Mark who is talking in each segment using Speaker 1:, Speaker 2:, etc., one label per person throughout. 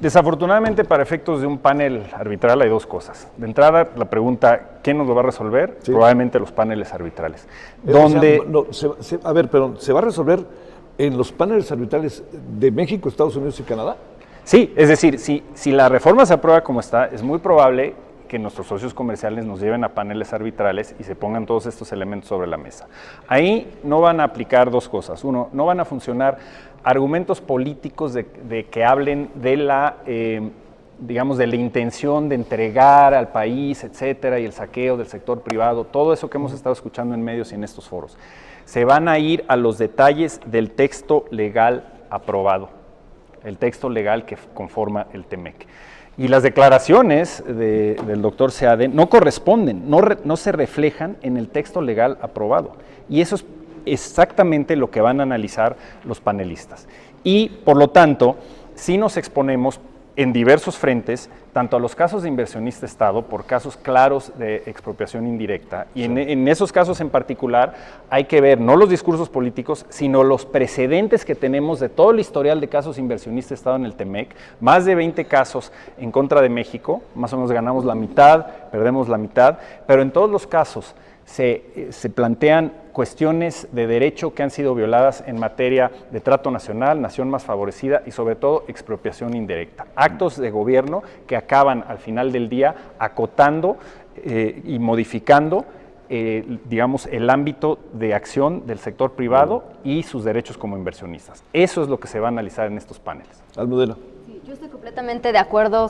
Speaker 1: Desafortunadamente, para efectos de un panel arbitral hay dos cosas. De entrada, la pregunta, ¿quién nos lo va a resolver? Sí. Probablemente los paneles arbitrales.
Speaker 2: Donde... pero ¿se va a resolver en los paneles arbitrales de México, Estados Unidos y Canadá?
Speaker 1: Sí, es decir, si la reforma se aprueba como está, es muy probable que nuestros socios comerciales nos lleven a paneles arbitrales y se pongan todos estos elementos sobre la mesa. Ahí no van a aplicar dos cosas. Uno, no van a funcionar argumentos políticos de que hablen de la, digamos, de la intención de entregar al país, etcétera, y el saqueo del sector privado, todo eso que hemos estado escuchando en medios y en estos foros. Se van a ir a los detalles del texto legal aprobado, el texto legal que conforma el TEMEC. Y las declaraciones del doctor Seade no corresponden, no se reflejan en el texto legal aprobado. Y eso es exactamente lo que van a analizar los panelistas. Y, por lo tanto, sí nos exponemos en diversos frentes, tanto a los casos de inversionista-Estado, por casos claros de expropiación indirecta, y en esos casos en particular hay que ver no los discursos políticos, sino los precedentes que tenemos de todo el historial de casos inversionista-Estado en el TEMEC, más de 20 casos en contra de México, más o menos ganamos la mitad, perdemos la mitad, pero en todos los casos se plantean cuestiones de derecho que han sido violadas en materia de trato nacional, nación más favorecida y sobre todo expropiación indirecta. Actos de gobierno que acaban al final del día acotando y modificando digamos, el ámbito de acción del sector privado y sus derechos como inversionistas. Eso es lo que se va a analizar en estos paneles.
Speaker 2: Almudena.
Speaker 3: Sí, yo estoy completamente de acuerdo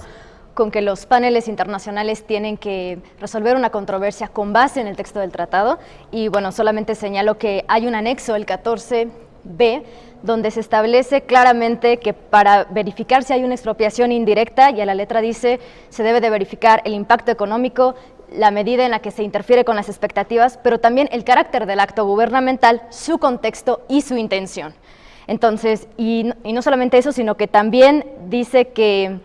Speaker 3: con que los paneles internacionales tienen que resolver una controversia con base en el texto del tratado y bueno, solamente señalo que hay un anexo, el 14B, donde se establece claramente que para verificar si hay una expropiación indirecta, y a la letra dice, se debe de verificar el impacto económico, la medida en la que se interfiere con las expectativas, pero también el carácter del acto gubernamental, su contexto y su intención. Entonces, y no solamente eso, sino que también dice que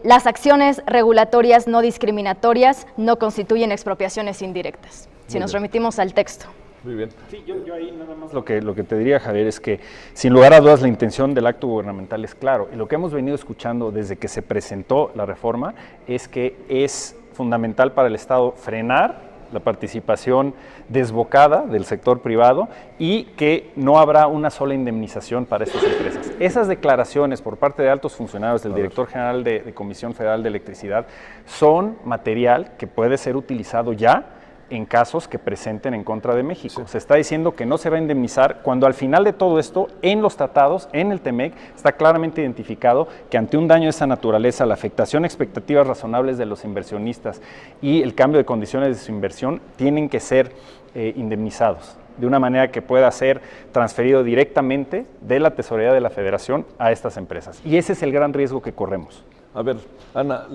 Speaker 3: las acciones regulatorias no discriminatorias no constituyen expropiaciones indirectas, si nos remitimos al texto.
Speaker 2: Muy bien.
Speaker 1: Sí, yo ahí nada más lo que te diría, Javier, es que sin lugar a dudas la intención del acto gubernamental es claro, y lo que hemos venido escuchando desde que se presentó la reforma es que es fundamental para el Estado frenar la participación desbocada del sector privado y que no habrá una sola indemnización para estas empresas. Esas declaraciones por parte de altos funcionarios del director general de Comisión Federal de Electricidad son material que puede ser utilizado ya en casos que presenten en contra de México. Sí. Se está diciendo que no se va a indemnizar cuando al final de todo esto, en los tratados, en el TEMEC, está claramente identificado que ante un daño de esa naturaleza, la afectación a expectativas razonables de los inversionistas y el cambio de condiciones de su inversión tienen que ser indemnizados de una manera que pueda ser transferido directamente de la tesorería de la Federación a estas empresas. Y ese es el gran riesgo que corremos.
Speaker 2: A ver, Ana,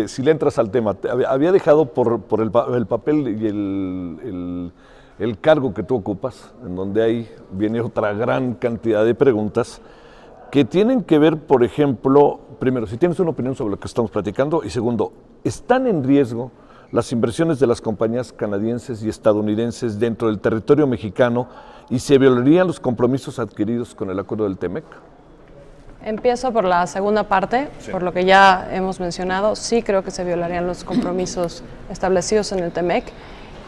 Speaker 2: si le entras al tema, había dejado por el papel y el cargo que tú ocupas, en donde ahí viene otra gran cantidad de preguntas que tienen que ver, por ejemplo, primero, si tienes una opinión sobre lo que estamos platicando, y segundo, ¿están en riesgo las inversiones de las compañías canadienses y estadounidenses dentro del territorio mexicano y se violarían los compromisos adquiridos con el acuerdo del TEMEC?
Speaker 4: Empiezo por la segunda parte, sí. Por lo que ya hemos mencionado, sí creo que se violarían los compromisos establecidos en el TEMEC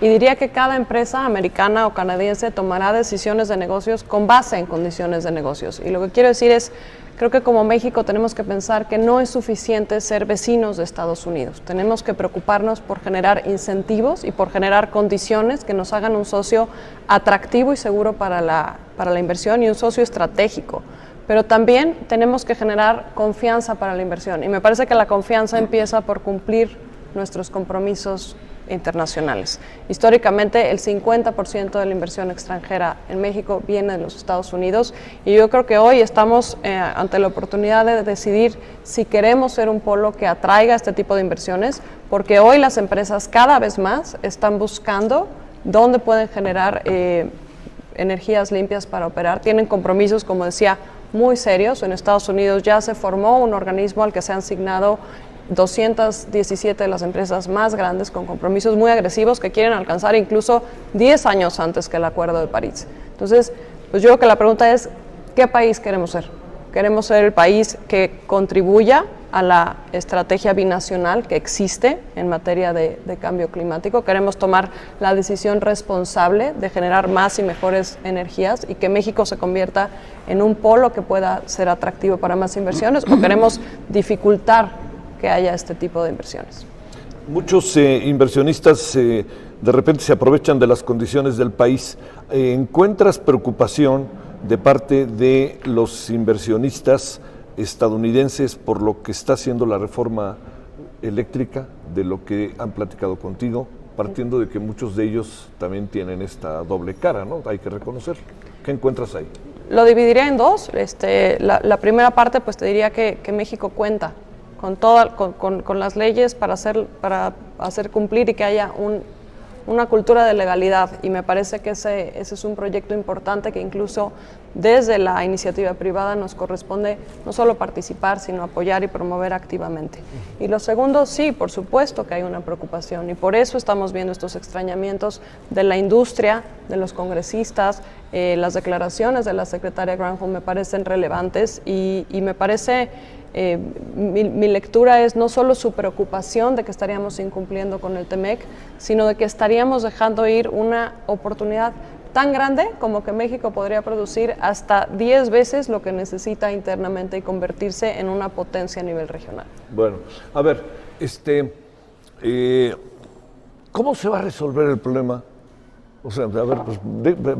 Speaker 4: y diría que cada empresa americana o canadiense tomará decisiones de negocios con base en condiciones de negocios. Y lo que quiero decir es, creo que como México tenemos que pensar que no es suficiente ser vecinos de Estados Unidos. Tenemos que preocuparnos por generar incentivos y por generar condiciones que nos hagan un socio atractivo y seguro para la inversión y un socio estratégico. Pero también tenemos que generar confianza para la inversión y me parece que la confianza empieza por cumplir nuestros compromisos internacionales. Históricamente el 50% de la inversión extranjera en México viene de los Estados Unidos y yo creo que hoy estamos ante la oportunidad de decidir si queremos ser un polo que atraiga este tipo de inversiones, porque hoy las empresas cada vez más están buscando dónde pueden generar energías limpias para operar, tienen compromisos, como decía, muy serios. En Estados Unidos ya se formó un organismo al que se han asignado 217 de las empresas más grandes con compromisos muy agresivos que quieren alcanzar incluso 10 años antes que el Acuerdo de París. Entonces, pues yo creo que la pregunta es, ¿qué país queremos ser? Queremos ser el país que contribuya a la estrategia binacional que existe en materia de cambio climático. Queremos tomar la decisión responsable de generar más y mejores energías y que México se convierta en un polo que pueda ser atractivo para más inversiones, o queremos dificultar que haya este tipo de inversiones.
Speaker 2: Muchos inversionistas de repente se aprovechan de las condiciones del país. ¿Encuentras preocupación de parte de los inversionistas estadounidenses por lo que está haciendo la reforma eléctrica, de lo que han platicado contigo, partiendo de que muchos de ellos también tienen esta doble cara, ¿no? Hay que reconocer. ¿Qué encuentras ahí?
Speaker 4: Lo dividiría en dos. La primera parte, pues te diría que México cuenta con las leyes para hacer cumplir y que haya una cultura de legalidad, y me parece que ese es un proyecto importante que incluso desde la iniciativa privada nos corresponde no solo participar, sino apoyar y promover activamente. Y lo segundo, sí, por supuesto que hay una preocupación, y por eso estamos viendo estos extrañamientos de la industria, de los congresistas. Las declaraciones de la secretaria Granholm me parecen relevantes y me parece... mi lectura es no solo su preocupación de que estaríamos incumpliendo con el TEMEC, sino de que estaríamos dejando ir una oportunidad tan grande como que México podría producir hasta 10 veces lo que necesita internamente y convertirse en una potencia a nivel regional.
Speaker 2: Bueno, a ver, ¿cómo se va a resolver el problema? O sea, a ver, pues,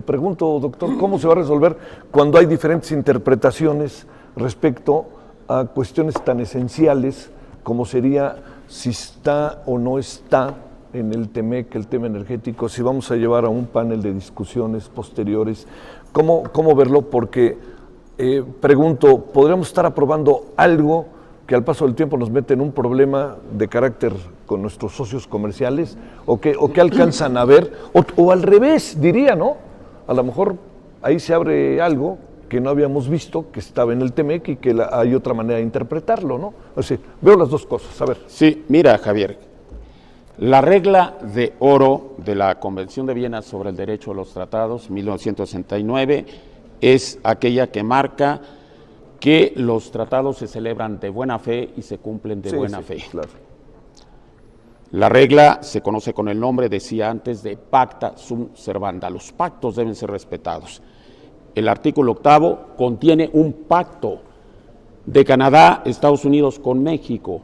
Speaker 2: pregunto, doctor, ¿cómo se va a resolver cuando hay diferentes interpretaciones respecto a cuestiones tan esenciales como sería si está o no está en el TEMEC, el tema energético, si vamos a llevar a un panel de discusiones posteriores? ¿Cómo verlo? Porque, pregunto, ¿podríamos estar aprobando algo que al paso del tiempo nos mete en un problema de carácter con nuestros socios comerciales? ¿O qué alcanzan a ver? O al revés, diría, ¿no? A lo mejor ahí se abre algo que no habíamos visto, que estaba en el TEMEC y que hay otra manera de interpretarlo, ¿no? O sea, veo las dos cosas, a ver.
Speaker 5: Sí, mira, Javier, la regla de oro de la Convención de Viena sobre el Derecho a los Tratados, 1969, es aquella que marca que los tratados se celebran de buena fe y se cumplen de buena fe.
Speaker 2: Claro.
Speaker 5: La regla se conoce con el nombre, decía antes, de pacta sunt servanda. Los pactos deben ser respetados. El artículo 8 contiene un pacto de Canadá, Estados Unidos con México,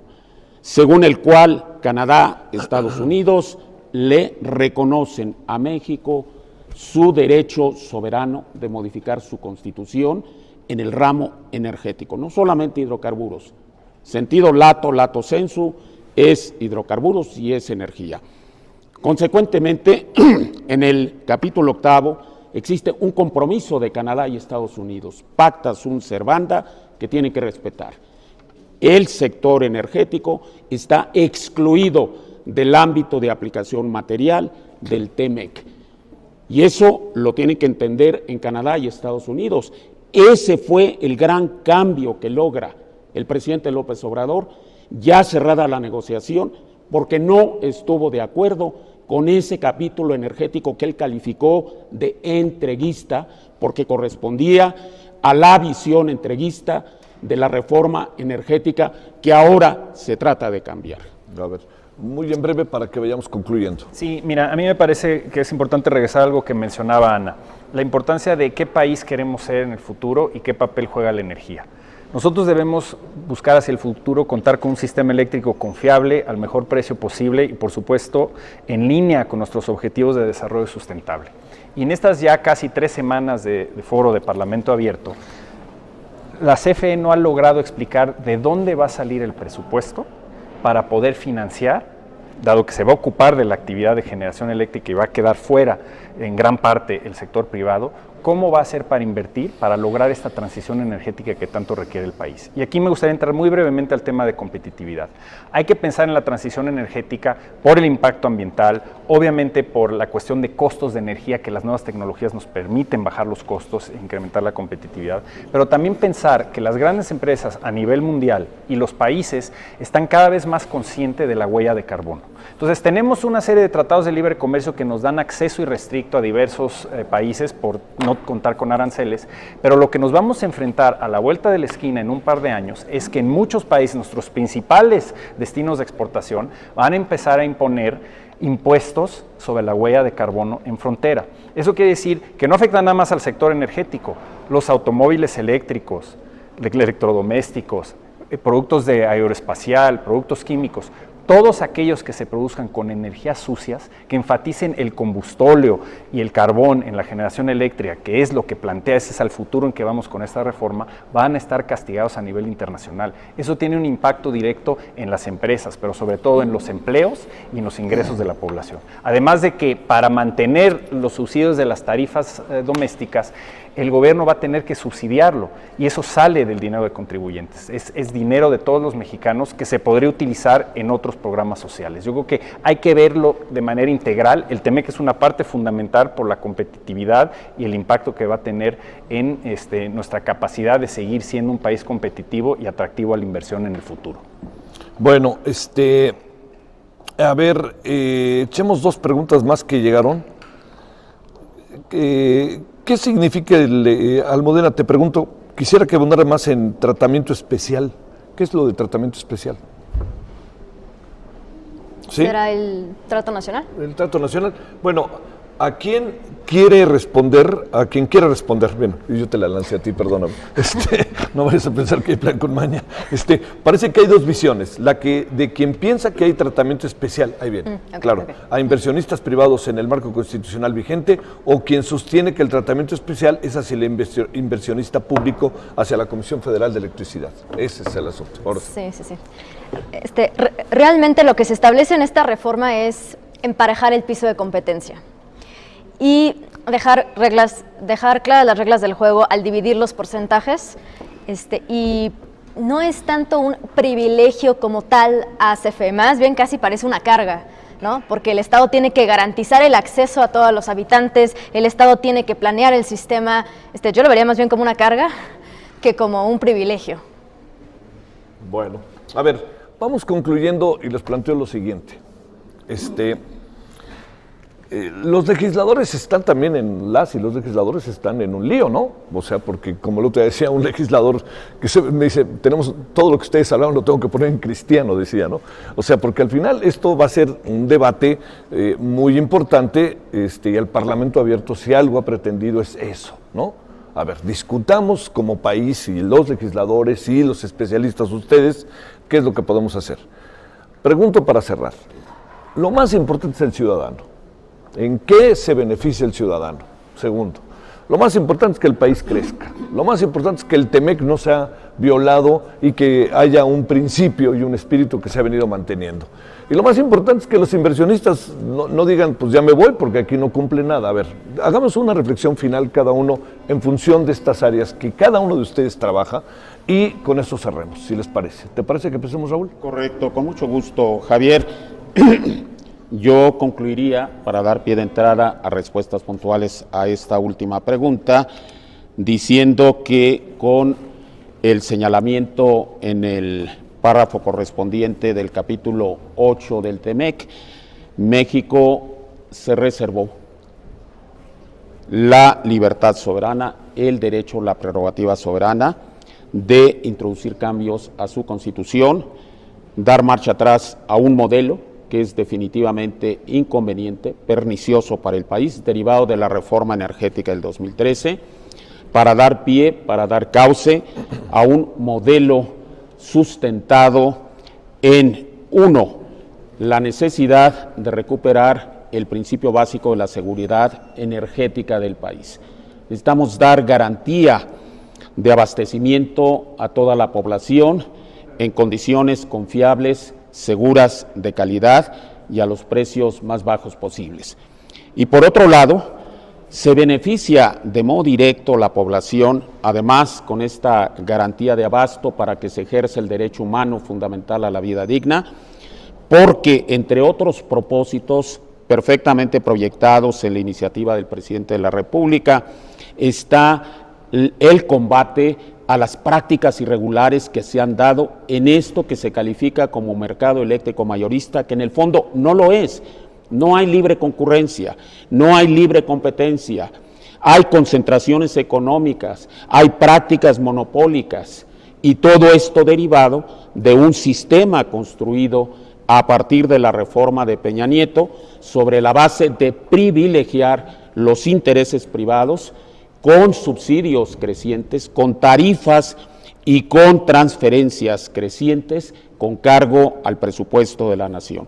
Speaker 5: según el cual Canadá, Estados Unidos le reconocen a México su derecho soberano de modificar su constitución en el ramo energético, no solamente hidrocarburos. Sentido lato sensu es hidrocarburos y es energía. Consecuentemente, en el capítulo 8 existe un compromiso de Canadá y Estados Unidos, pacta sunt servanda, que tienen que respetar. El sector energético está excluido del ámbito de aplicación material del TEMEC. Y eso lo tienen que entender en Canadá y Estados Unidos. Ese fue el gran cambio que logra el presidente López Obrador, ya cerrada la negociación, porque no estuvo de acuerdo con ese capítulo energético que él calificó de entreguista, porque correspondía a la visión entreguista de la reforma energética que ahora se trata de cambiar.
Speaker 2: A ver, muy en breve para que vayamos concluyendo.
Speaker 1: Sí, mira, a mí me parece que es importante regresar a algo que mencionaba Ana, la importancia de qué país queremos ser en el futuro y qué papel juega la energía. Nosotros debemos buscar hacia el futuro contar con un sistema eléctrico confiable, al mejor precio posible y, por supuesto, en línea con nuestros objetivos de desarrollo sustentable. Y en estas ya casi 3 semanas de foro de Parlamento Abierto, la CFE no ha logrado explicar de dónde va a salir el presupuesto para poder financiar, dado que se va a ocupar de la actividad de generación eléctrica y va a quedar fuera en gran parte el sector privado, cómo va a ser para invertir, para lograr esta transición energética que tanto requiere el país. Y aquí me gustaría entrar muy brevemente al tema de competitividad. Hay que pensar en la transición energética por el impacto ambiental, obviamente por la cuestión de costos de energía, que las nuevas tecnologías nos permiten bajar los costos e incrementar la competitividad, pero también pensar que las grandes empresas a nivel mundial y los países están cada vez más conscientes de la huella de carbono. Entonces tenemos una serie de tratados de libre comercio que nos dan acceso irrestricto a diversos países por no contar con aranceles, pero lo que nos vamos a enfrentar a la vuelta de la esquina en un par de años es que en muchos países, nuestros principales destinos de exportación, van a empezar a imponer impuestos sobre la huella de carbono en frontera. Eso quiere decir que no afecta nada más al sector energético, los automóviles eléctricos, electrodomésticos, productos de aeroespacial, productos químicos, todos aquellos que se produzcan con energías sucias, que enfaticen el combustóleo y el carbón en la generación eléctrica, que es lo que plantea, ese es el futuro en que vamos con esta reforma, van a estar castigados a nivel internacional. Eso tiene un impacto directo en las empresas, pero sobre todo en los empleos y en los ingresos de la población. Además de que para mantener los subsidios de las tarifas domésticas, el gobierno va a tener que subsidiarlo y eso sale del dinero de contribuyentes. Es dinero de todos los mexicanos que se podría utilizar en otros programas sociales. Yo creo que hay que verlo de manera integral. El TEMEC es una parte fundamental por la competitividad y el impacto que va a tener en nuestra capacidad de seguir siendo un país competitivo y atractivo a la inversión en el futuro.
Speaker 2: Bueno, a ver, echemos dos preguntas más que llegaron. ¿Qué significa Almudena? Te pregunto, quisiera que abundara más en tratamiento especial. ¿Qué es lo de tratamiento especial? ¿Sí?
Speaker 3: ¿Será el trato nacional?
Speaker 2: El trato nacional. Bueno, ¿a quién quiere responder? A quien quiera responder. Bueno, yo te la lancé a ti, perdóname. No vayas a pensar que hay plan con maña. Parece que hay dos visiones. La que de quien piensa que hay tratamiento especial, ahí viene, claro, a inversionistas privados en el marco constitucional vigente, o quien sostiene que el tratamiento especial es hacia el inversionista público, hacia la Comisión Federal de Electricidad. Ese es el asunto. Ahora.
Speaker 3: Sí. Realmente lo que se establece en esta reforma es emparejar el piso de competencia y dejar claras las reglas del juego al dividir los porcentajes, y no es tanto un privilegio como tal a CFE, más bien casi parece una carga, ¿no? Porque el Estado tiene que garantizar el acceso a todos los habitantes, el Estado tiene que planear el sistema, yo lo vería más bien como una carga que como un privilegio.
Speaker 2: Bueno, a ver, vamos concluyendo y les planteo lo siguiente. Los legisladores están también los legisladores están en un lío, ¿no? O sea, porque como lo te decía un legislador que me dice, tenemos todo lo que ustedes hablaron, lo tengo que poner en cristiano, decía, ¿no? O sea, porque al final esto va a ser un debate muy importante, y el Parlamento abierto, si algo ha pretendido es eso, ¿no? A ver, discutamos como país y los legisladores y los especialistas, ustedes, qué es lo que podemos hacer. Pregunto para cerrar. Lo más importante es el ciudadano. ¿En qué se beneficia el ciudadano? Segundo, lo más importante es que el país crezca. Lo más importante es que el TEMEC no sea violado y que haya un principio y un espíritu que se ha venido manteniendo. Y lo más importante es que los inversionistas no digan, pues ya me voy porque aquí no cumple nada. A ver, hagamos una reflexión final cada uno en función de estas áreas que cada uno de ustedes trabaja y con eso cerremos, si les parece. ¿Te parece que empecemos, Raúl?
Speaker 5: Correcto, con mucho gusto, Javier. Yo concluiría, para dar pie de entrada a respuestas puntuales a esta última pregunta, diciendo que con el señalamiento en el párrafo correspondiente del capítulo 8 del TEMEC, México se reservó la libertad soberana, el derecho, la prerrogativa soberana de introducir cambios a su Constitución, dar marcha atrás a un modelo que es definitivamente inconveniente, pernicioso para el país, derivado de la reforma energética del 2013, para dar pie, para dar cauce a un modelo sustentado en, uno, la necesidad de recuperar el principio básico de la seguridad energética del país. Necesitamos dar garantía de abastecimiento a toda la población en condiciones confiables, seguras, de calidad y a los precios más bajos posibles. Y por otro lado, se beneficia de modo directo la población, además con esta garantía de abasto para que se ejerza el derecho humano fundamental a la vida digna, porque entre otros propósitos perfectamente proyectados en la iniciativa del presidente de la República está el combate a las prácticas irregulares que se han dado en esto que se califica como mercado eléctrico mayorista, que en el fondo no lo es. No hay libre concurrencia, no hay libre competencia, hay concentraciones económicas, hay prácticas monopólicas y todo esto derivado de un sistema construido a partir de la reforma de Peña Nieto sobre la base de privilegiar los intereses privados con subsidios crecientes, con tarifas y con transferencias crecientes con cargo al presupuesto de la nación.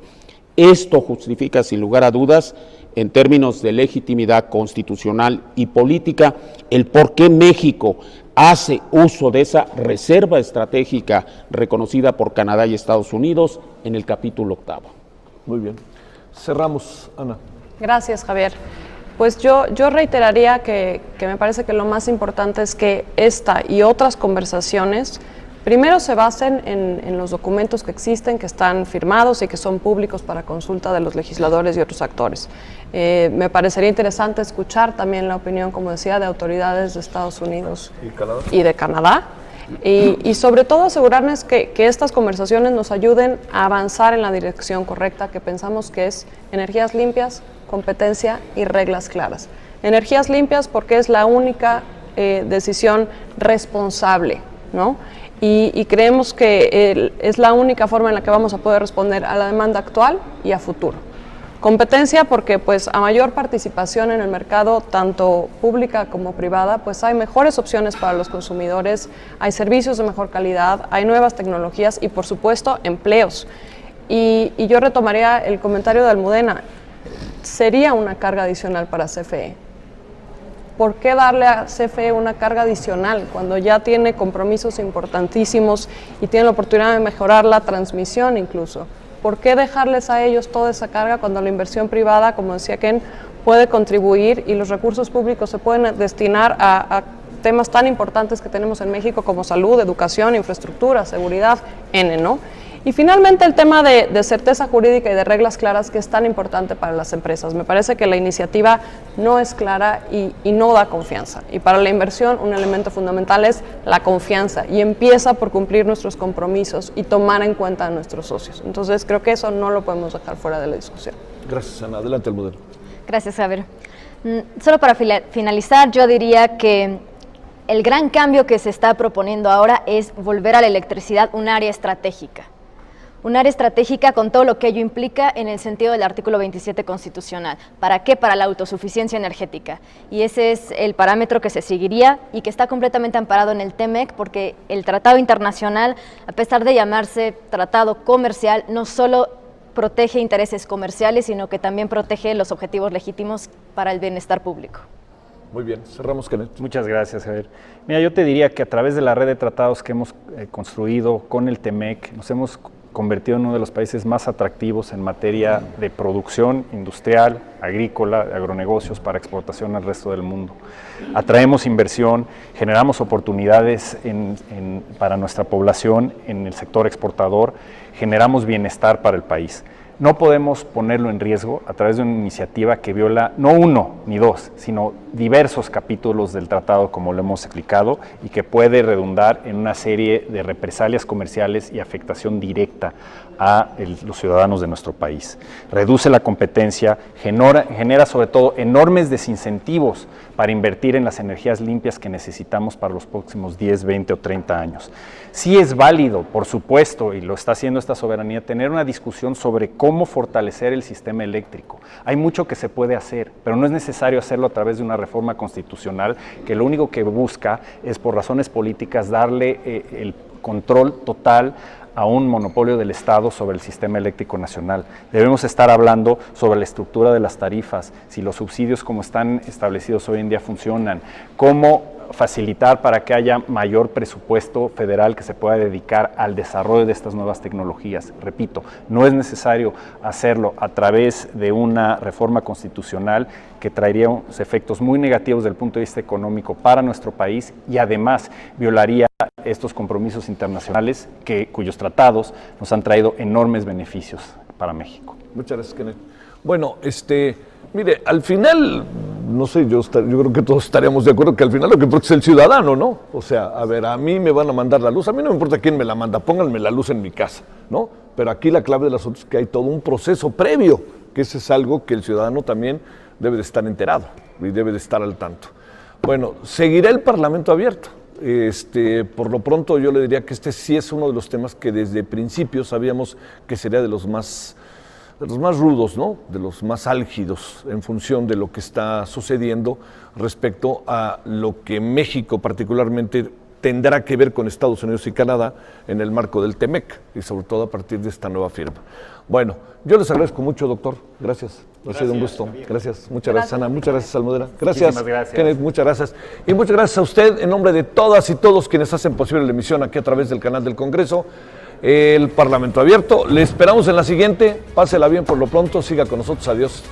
Speaker 5: Esto justifica sin lugar a dudas, en términos de legitimidad constitucional y política, el por qué México hace uso de esa reserva estratégica reconocida por Canadá y Estados Unidos en el capítulo 8.
Speaker 2: Muy bien. Cerramos, Ana.
Speaker 4: Gracias, Javier. Pues yo reiteraría que me parece que lo más importante es que esta y otras conversaciones primero se basen en los documentos que existen, que están firmados y que son públicos para consulta de los legisladores y otros actores. Me parecería interesante escuchar también la opinión, como decía, de autoridades de Estados Unidos y de Canadá. Y sobre todo asegurarnos que estas conversaciones nos ayuden a avanzar en la dirección correcta, que pensamos que es energías limpias, competencia y reglas claras. Energías limpias porque es la única decisión responsable, ¿no? Y creemos que es la única forma en la que vamos a poder responder a la demanda actual y a futuro. Competencia porque pues a mayor participación en el mercado, tanto pública como privada, pues hay mejores opciones para los consumidores, hay servicios de mejor calidad, hay nuevas tecnologías y por supuesto empleos. Y yo retomaría el comentario de Almudena, sería una carga adicional para CFE. ¿Por qué darle a CFE una carga adicional cuando ya tiene compromisos importantísimos y tiene la oportunidad de mejorar la transmisión incluso? ¿Por qué dejarles a ellos toda esa carga cuando la inversión privada, como decía Ken, puede contribuir y los recursos públicos se pueden destinar a temas tan importantes que tenemos en México como salud, educación, infraestructura, seguridad, ¿no? Y finalmente el tema de certeza jurídica y de reglas claras, que es tan importante para las empresas. Me parece que la iniciativa no es clara y no da confianza. Y para la inversión un elemento fundamental es la confianza y empieza por cumplir nuestros compromisos y tomar en cuenta a nuestros socios. Entonces creo que eso no lo podemos dejar fuera de la discusión.
Speaker 2: Gracias, Ana. Adelante, el modelo.
Speaker 3: Gracias, Javier. Solo para finalizar, yo diría que el gran cambio que se está proponiendo ahora es volver a la electricidad un área estratégica. Un área estratégica con todo lo que ello implica en el sentido del artículo 27 constitucional. ¿Para qué? Para la autosuficiencia energética. Y ese es el parámetro que se seguiría y que está completamente amparado en el TEMEC, porque el tratado internacional, a pesar de llamarse tratado comercial, no solo protege intereses comerciales, sino que también protege los objetivos legítimos para el bienestar público.
Speaker 2: Muy bien, cerramos, Kenneth.
Speaker 1: Muchas gracias, Javier. Mira, yo te diría que a través de la red de tratados que hemos construido con el TEMEC, nos hemos convertido en uno de los países más atractivos en materia de producción industrial, agrícola, de agronegocios para exportación al resto del mundo. Atraemos inversión, generamos oportunidades para nuestra población en el sector exportador, generamos bienestar para el país. No podemos ponerlo en riesgo a través de una iniciativa que viola no uno ni dos, sino diversos capítulos del tratado, como lo hemos explicado, y que puede redundar en una serie de represalias comerciales y afectación directa a los ciudadanos de nuestro país. Reduce la competencia, genera sobre todo enormes desincentivos para invertir en las energías limpias que necesitamos para los próximos 10, 20 o 30 años. Sí es válido, por supuesto, y lo está haciendo esta soberanía, tener una discusión sobre cómo fortalecer el sistema eléctrico. Hay mucho que se puede hacer, pero no es necesario hacerlo a través de una reforma constitucional que lo único que busca es, por razones políticas, darle el control total a un monopolio del Estado sobre el sistema eléctrico nacional. Debemos estar hablando sobre la estructura de las tarifas, si los subsidios como están establecidos hoy en día funcionan, cómo facilitar para que haya mayor presupuesto federal que se pueda dedicar al desarrollo de estas nuevas tecnologías. Repito, no es necesario hacerlo a través de una reforma constitucional que traería unos efectos muy negativos desde el punto de vista económico para nuestro país y además violaría estos compromisos internacionales cuyos tratados nos han traído enormes beneficios para México.
Speaker 2: Muchas gracias, Kenneth. Bueno, mire, al final, no sé, yo creo que todos estaríamos de acuerdo que al final lo que importa es el ciudadano, ¿no? O sea, a ver, a mí me van a mandar la luz, a mí no me importa quién me la manda, pónganme la luz en mi casa, ¿no? Pero aquí la clave del asunto es que hay todo un proceso previo, que ese es algo que el ciudadano también debe de estar enterado y debe de estar al tanto. Bueno, seguirá el Parlamento abierto. Por lo pronto yo le diría que este sí es uno de los temas que desde principio sabíamos que sería de los más rudos, ¿no? De los más álgidos en función de lo que está sucediendo respecto a lo que México particularmente tendrá que ver con Estados Unidos y Canadá en el marco del TEMEC y sobre todo a partir de esta nueva firma. Bueno, yo les agradezco mucho, doctor. Gracias. Ha sido un gusto. Gracias. Muchas gracias, Ana. Muchas gracias, Almudena. Gracias.
Speaker 1: Muchísimas gracias.
Speaker 2: Kenneth, muchas gracias. Y muchas gracias a usted en nombre de todas y todos quienes hacen posible la emisión aquí a través del canal del Congreso, el Parlamento Abierto. Le esperamos en la siguiente. Pásela bien por lo pronto. Siga con nosotros. Adiós.